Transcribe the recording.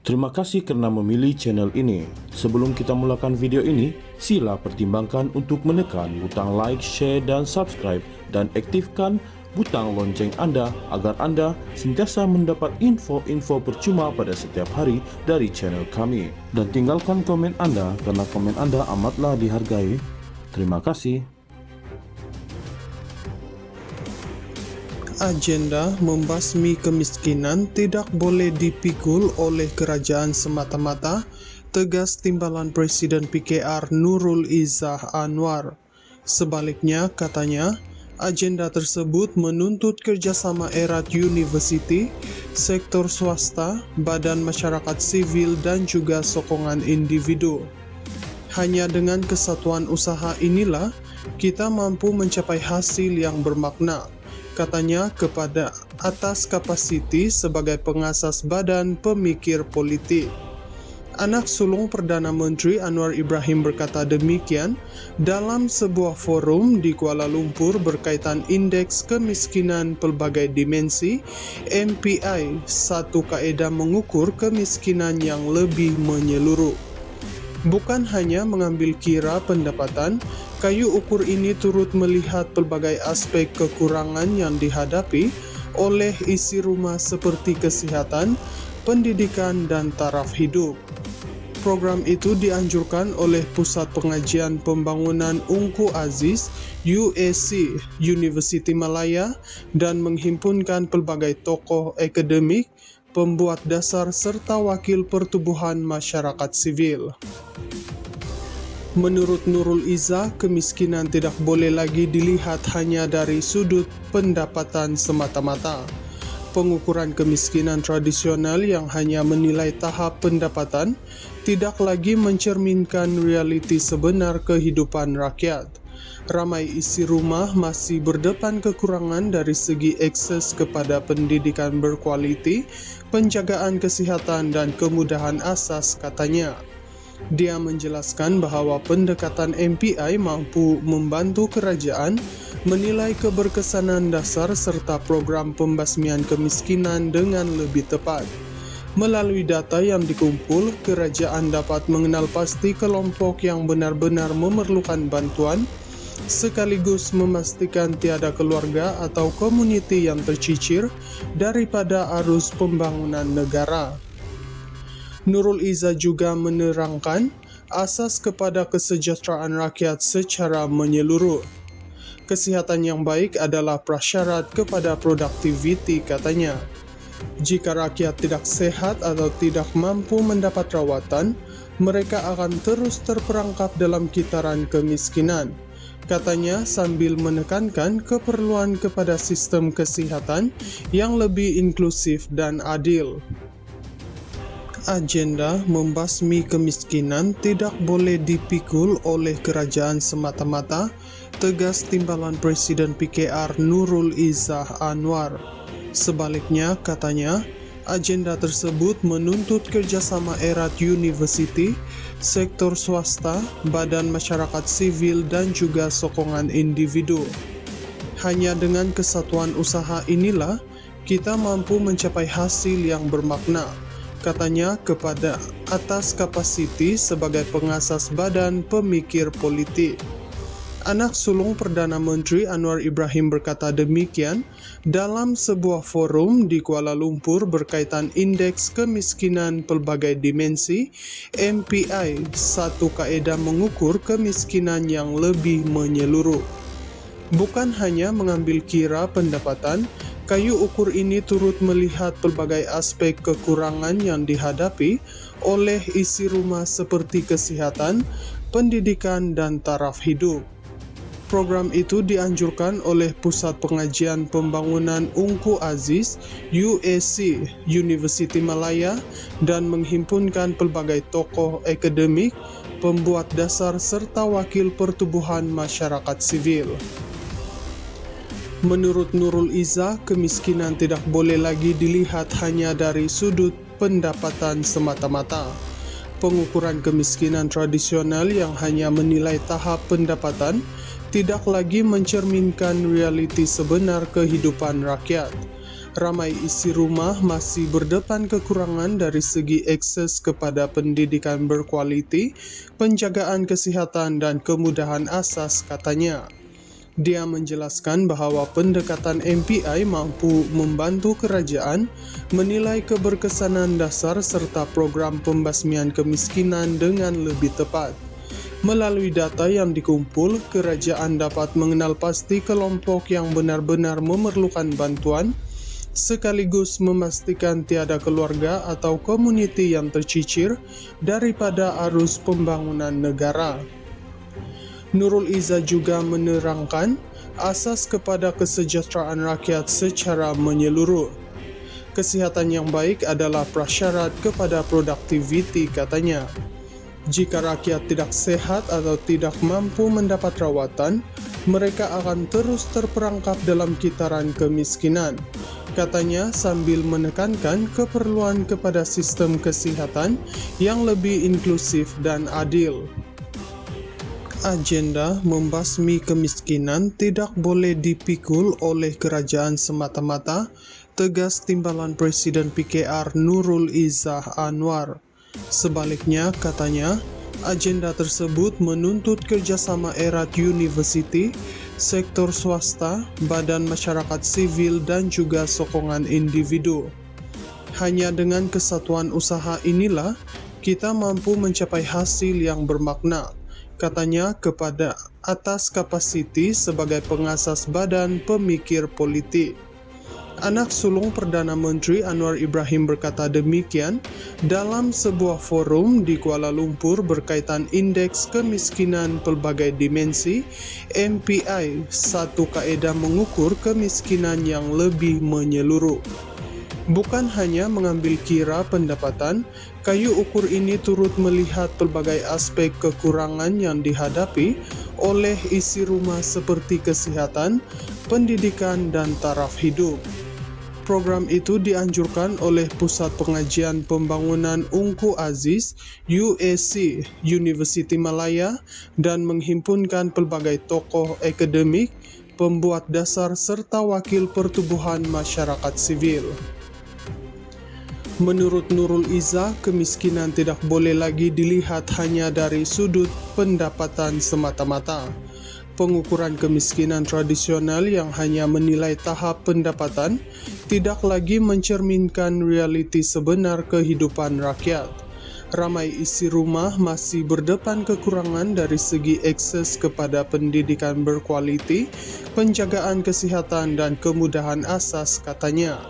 Terima kasih karena memilih channel ini. Sebelum kita mulakan video ini, sila pertimbangkan untuk menekan butang like, share, dan subscribe, dan aktifkan butang lonceng Anda agar Anda sentiasa mendapat info-info percuma pada setiap hari dari channel kami. Dan tinggalkan komen Anda karena komen Anda amatlah dihargai. Terima kasih. Agenda membasmi kemiskinan tidak boleh dipikul oleh kerajaan semata-mata, tegas Timbalan Presiden PKR Nurul Izzah Anwar. Sebaliknya, katanya, agenda tersebut menuntut kerjasama erat universiti, sektor swasta, badan masyarakat sivil, dan juga sokongan individu. Hanya dengan kesatuan usaha inilah kita mampu mencapai hasil yang bermakna, katanya kepada atas kapasiti sebagai pengasas badan pemikir politik. Anak sulung Perdana Menteri Anwar Ibrahim berkata demikian dalam sebuah forum di Kuala Lumpur berkaitan Indeks Kemiskinan Pelbagai Dimensi MPI, satu kaedah mengukur kemiskinan yang lebih menyeluruh. Bukan hanya mengambil kira pendapatan, kayu ukur ini turut melihat pelbagai aspek kekurangan yang dihadapi oleh isi rumah seperti kesihatan, pendidikan, dan taraf hidup. Program itu dianjurkan oleh Pusat Pengajian Pembangunan Ungku Aziz UAC Universiti Malaya dan menghimpunkan pelbagai tokoh akademik, pembuat dasar serta wakil pertubuhan masyarakat sivil. Menurut Nurul Izzah, kemiskinan tidak boleh lagi dilihat hanya dari sudut pendapatan semata-mata. Pengukuran kemiskinan tradisional yang hanya menilai tahap pendapatan tidak lagi mencerminkan realiti sebenar kehidupan rakyat. Ramai isi rumah masih berdepan kekurangan dari segi akses kepada pendidikan berkualiti, penjagaan kesihatan, dan kemudahan asas, katanya. Dia menjelaskan bahwa pendekatan MPI mampu membantu kerajaan menilai keberkesanan dasar serta program pembasmian kemiskinan dengan lebih tepat. Melalui data yang dikumpul, kerajaan dapat mengenal pasti kelompok yang benar-benar memerlukan bantuan, sekaligus memastikan tiada keluarga atau komuniti yang tercicir daripada arus pembangunan negara. Nurul Izzah juga menerangkan asas kepada kesejahteraan rakyat secara menyeluruh. Kesihatan yang baik adalah prasyarat kepada produktiviti, katanya. Jika rakyat tidak sehat atau tidak mampu mendapat rawatan, mereka akan terus terperangkap dalam kitaran kemiskinan, katanya sambil menekankan keperluan kepada sistem kesihatan yang lebih inklusif dan adil. Agenda membasmi kemiskinan tidak boleh dipikul oleh kerajaan semata-mata, tegas Timbalan Presiden PKR Nurul Izzah Anwar. Sebaliknya, katanya, agenda tersebut menuntut kerjasama erat universiti, sektor swasta, badan masyarakat sivil, dan juga sokongan individu. Hanya dengan kesatuan usaha inilah kita mampu mencapai hasil yang bermakna, katanya kepada atas kapasiti sebagai pengasas badan pemikir politik. Anak sulung Perdana Menteri Anwar Ibrahim berkata demikian dalam sebuah forum di Kuala Lumpur berkaitan Indeks Kemiskinan Pelbagai Dimensi MPI, satu kaedah mengukur kemiskinan yang lebih menyeluruh. Bukan hanya mengambil kira pendapatan, kayu ukur ini turut melihat pelbagai aspek kekurangan yang dihadapi oleh isi rumah seperti kesihatan, pendidikan, dan taraf hidup. Program itu dianjurkan oleh Pusat Pengajian Pembangunan Ungku Aziz UAC Universiti Malaya dan menghimpunkan pelbagai tokoh akademik, pembuat dasar serta wakil pertubuhan masyarakat sivil. Menurut Nurul Izzah, kemiskinan tidak boleh lagi dilihat hanya dari sudut pendapatan semata-mata. Pengukuran kemiskinan tradisional yang hanya menilai tahap pendapatan tidak lagi mencerminkan realiti sebenar kehidupan rakyat. Ramai isi rumah masih berdepan kekurangan dari segi akses kepada pendidikan berkualiti, penjagaan kesihatan dan kemudahan asas, katanya. Dia menjelaskan bahawa pendekatan MPI mampu membantu kerajaan menilai keberkesanan dasar serta program pembasmian kemiskinan dengan lebih tepat. Melalui data yang dikumpul, kerajaan dapat mengenal pasti kelompok yang benar-benar memerlukan bantuan, sekaligus memastikan tiada keluarga atau komuniti yang tercicir daripada arus pembangunan negara. Nurul Izzah juga menerangkan asas kepada kesejahteraan rakyat secara menyeluruh. Kesihatan yang baik adalah prasyarat kepada produktiviti, katanya. Jika rakyat tidak sehat atau tidak mampu mendapat rawatan, mereka akan terus terperangkap dalam kitaran kemiskinan, katanya, sambil menekankan keperluan kepada sistem kesihatan yang lebih inklusif dan adil. Agenda membasmi kemiskinan tidak boleh dipikul oleh kerajaan semata-mata, tegas Timbalan Presiden PKR Nurul Izzah Anwar. Sebaliknya, katanya, agenda tersebut menuntut kerjasama erat universiti, sektor swasta, badan masyarakat sivil dan juga sokongan individu. Hanya dengan kesatuan usaha inilah kita mampu mencapai hasil yang bermakna, katanya, kepada atas kapasiti sebagai pengasas badan pemikir politik. Anak sulung Perdana Menteri Anwar Ibrahim berkata demikian dalam sebuah forum di Kuala Lumpur berkaitan Indeks Kemiskinan Pelbagai Dimensi MPI, satu kaedah mengukur kemiskinan yang lebih menyeluruh. Bukan hanya mengambil kira pendapatan, kayu ukur ini turut melihat pelbagai aspek kekurangan yang dihadapi oleh isi rumah seperti kesihatan, pendidikan dan taraf hidup. Program itu dianjurkan oleh Pusat Pengajian Pembangunan Ungku Aziz UAC Universiti Malaya dan menghimpunkan pelbagai tokoh akademik, pembuat dasar serta wakil pertubuhan masyarakat sivil. Menurut Nurul Izzah, kemiskinan tidak boleh lagi dilihat hanya dari sudut pendapatan semata-mata. Pengukuran kemiskinan tradisional yang hanya menilai tahap pendapatan tidak lagi mencerminkan realiti sebenar kehidupan rakyat. Ramai isi rumah masih berdepan kekurangan dari segi akses kepada pendidikan berkualiti, penjagaan kesihatan dan kemudahan asas, katanya.